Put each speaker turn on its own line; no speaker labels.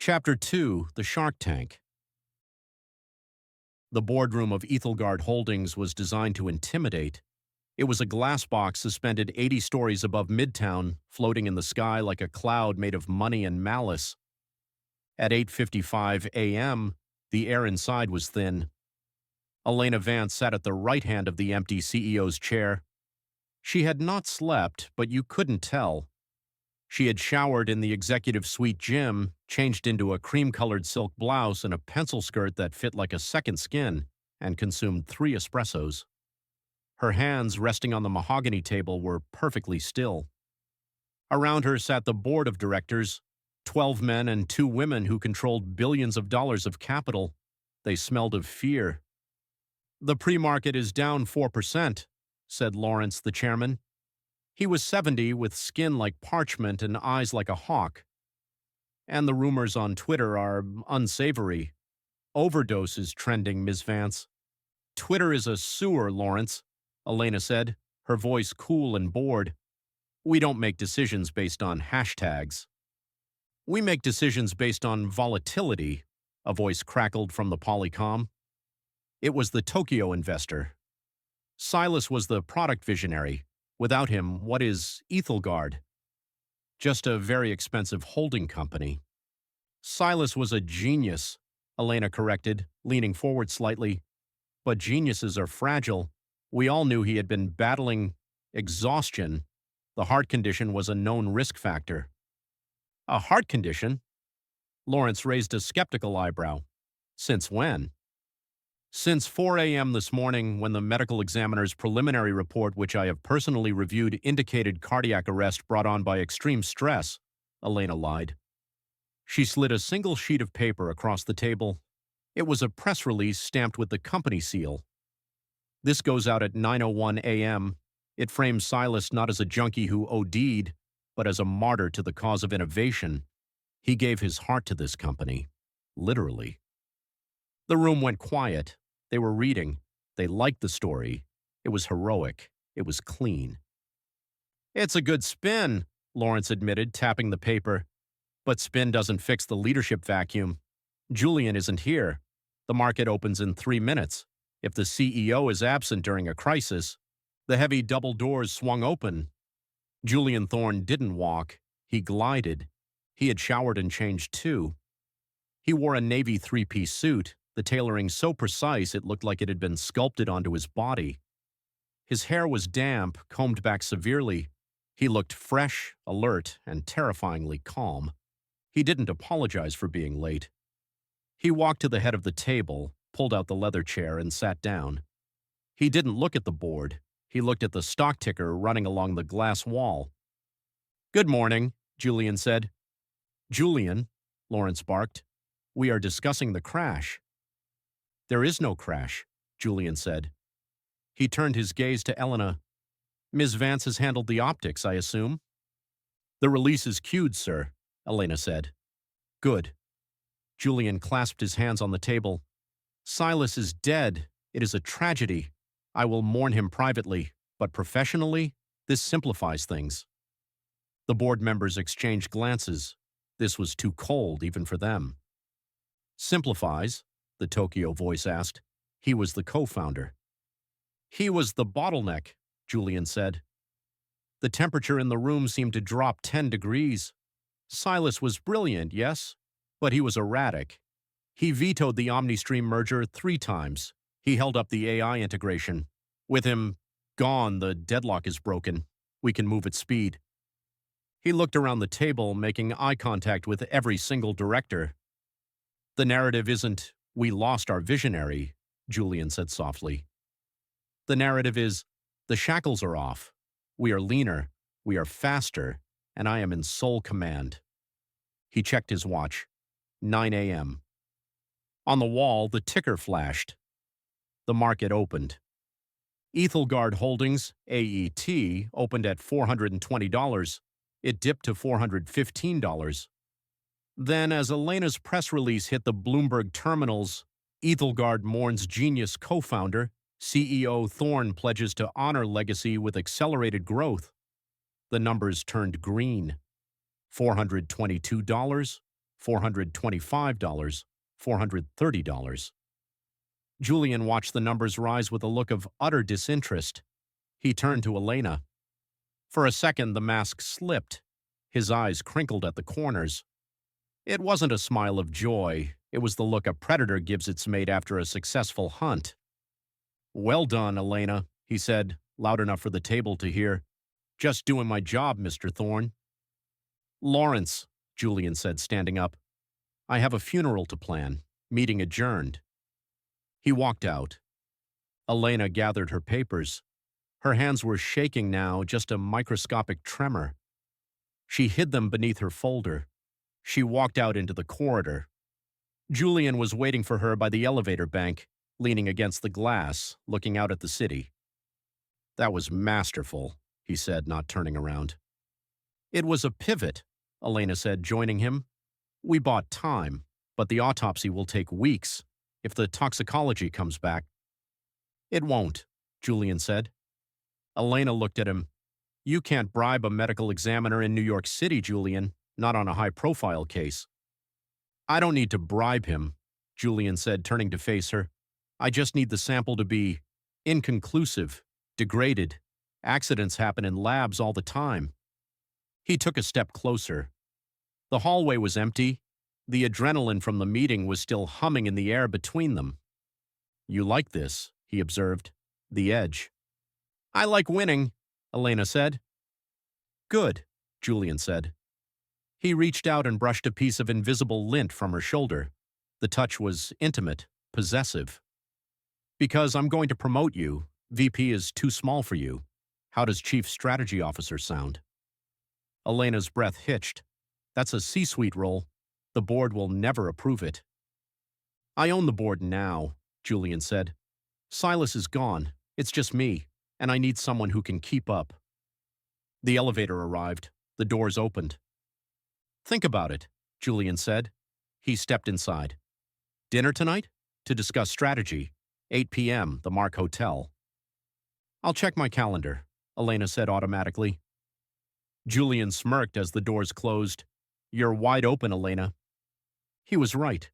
Chapter 2: The Shark Tank. The boardroom of Aethelgard Holdings was designed to intimidate. It was a glass box suspended 80 stories above Midtown, floating in the sky like a cloud made of money and malice. At 8:55 a.m., the air inside was thin. Elena Vance sat at the right hand of the empty CEO's chair. She had not slept, but you couldn't tell. She had showered in the executive suite gym, changed into a cream-colored silk blouse and a pencil skirt that fit like a second skin, and consumed 3 espressos. Her hands, resting on the mahogany table, were perfectly still. Around her sat the board of directors, 12 men and 2 women who controlled billions of dollars of capital. They smelled of fear. "The pre-market is down 4%, said Lawrence, the chairman. He was 70, with skin like parchment and eyes like a hawk. "And the rumors on Twitter are unsavory. Overdose is trending, Ms. Vance." "Twitter is a sewer, Lawrence," Elena said, her voice cool and bored. "We don't make decisions based on hashtags. We make decisions based on volatility," a voice crackled from the Polycom. It was the Tokyo investor. Silas was the product visionary. Without him, what is Aethelgard? Just a very expensive holding company. Silas was a genius, Elena corrected, leaning forward slightly. But geniuses are fragile. We all knew he had been battling exhaustion. The heart condition was a known risk factor. A heart condition? Lawrence raised a skeptical eyebrow. Since when? Since 4 a.m. this morning, when the medical examiner's preliminary report, which I have personally reviewed, indicated cardiac arrest brought on by extreme stress, Elena lied. She slid a single sheet of paper across the table. It was a press release stamped with the company seal. "This goes out at 9:01 a.m. It frames Silas not as a junkie who OD'd, but as a martyr to the cause of innovation. He gave his heart to this company. Literally." The room went quiet. They were reading. They liked the story. It was heroic. It was clean. "It's a good spin," Lawrence admitted, tapping the paper. "But spin doesn't fix the leadership vacuum. Julian isn't here. The market opens in 3 minutes. If the CEO is absent during a crisis..." The heavy double doors swung open. Julian Thorne didn't walk. He glided. He had showered and changed too. He wore a navy 3-piece suit, the tailoring so precise it looked like it had been sculpted onto his body. His hair was damp, combed back severely. He looked fresh, alert, and terrifyingly calm. He didn't apologize for being late. He walked to the head of the table, pulled out the leather chair, and sat down. He didn't look at the board. He looked at the stock ticker running along the glass wall. "Good morning," Julian said. "Julian," Lawrence barked, "we are discussing the crash." "There is no crash," Julian said. He turned his gaze to Elena. "Ms. Vance has handled the optics, I assume?" "The release is queued, sir," Elena said. "Good." Julian clasped his hands on the table. "Silas is dead. It is a tragedy. I will mourn him privately, but professionally, this simplifies things." The board members exchanged glances. This was too cold, even for them. "Simplifies?" the Tokyo voice asked. "He was the co-founder." "He was the bottleneck," Julian said. The temperature in the room seemed to drop 10 degrees. Silas was brilliant, yes, but he was erratic. He vetoed the OmniStream merger 3 times. He held up the AI integration. With him gone, the deadlock is broken. We can move at speed. He looked around the table, making eye contact with every single director. "The narrative isn't, 'We lost our visionary,'" Julian said softly. "The narrative is, 'The shackles are off. We are leaner, we are faster, and I am in sole command.'" He checked his watch. 9 a.m. On the wall, the ticker flashed. The market opened. Aethelgard Holdings, AET, opened at $420. It dipped to $415. Then, as Elena's press release hit the Bloomberg terminals, Aethelgard mourns genius co-founder, CEO Thorne pledges to honor legacy with accelerated growth. The numbers turned green. $422, $425, $430. Julian watched the numbers rise with a look of utter disinterest. He turned to Elena. For a second, the mask slipped. His eyes crinkled at the corners. It wasn't a smile of joy. It was the look a predator gives its mate after a successful hunt. "Well done, Elena," he said, loud enough for the table to hear. "Just doing my job, Mr. Thorne." "Lawrence," Julian said, standing up. "I have a funeral to plan. Meeting adjourned." He walked out. Elena gathered her papers. Her hands were shaking now, just a microscopic tremor. She hid them beneath her folder. She walked out into the corridor. Julian was waiting for her by the elevator bank, leaning against the glass, looking out at the city. "That was masterful," he said, not turning around. "It was a pivot," Elena said, joining him. "We bought time, but the autopsy will take weeks if the toxicology comes back." "It won't," Julian said. Elena looked at him. "You can't bribe a medical examiner in New York City, Julian, not on a high-profile case." "I don't need to bribe him," Julian said, turning to face her. "I just need the sample to be inconclusive, degraded. Accidents happen in labs all the time." He took a step closer. The hallway was empty. The adrenaline from the meeting was still humming in the air between them. "You like this," he observed. "The edge." "I like winning," Elena said. "Good," Julian said. He reached out and brushed a piece of invisible lint from her shoulder. The touch was intimate, possessive. "Because I'm going to promote you. VP is too small for you. How does Chief Strategy Officer sound?" Elena's breath hitched. "That's a C-suite role. The board will never approve it." "I own the board now," Julian said. "Silas is gone. It's just me, and I need someone who can keep up." The elevator arrived. The doors opened. "Think about it," Julian said. He stepped inside. "Dinner tonight? To discuss strategy. 8 p.m., the Mark Hotel." "I'll check my calendar," Elena said automatically. Julian smirked as the doors closed. "You're wide open, Elena." He was right.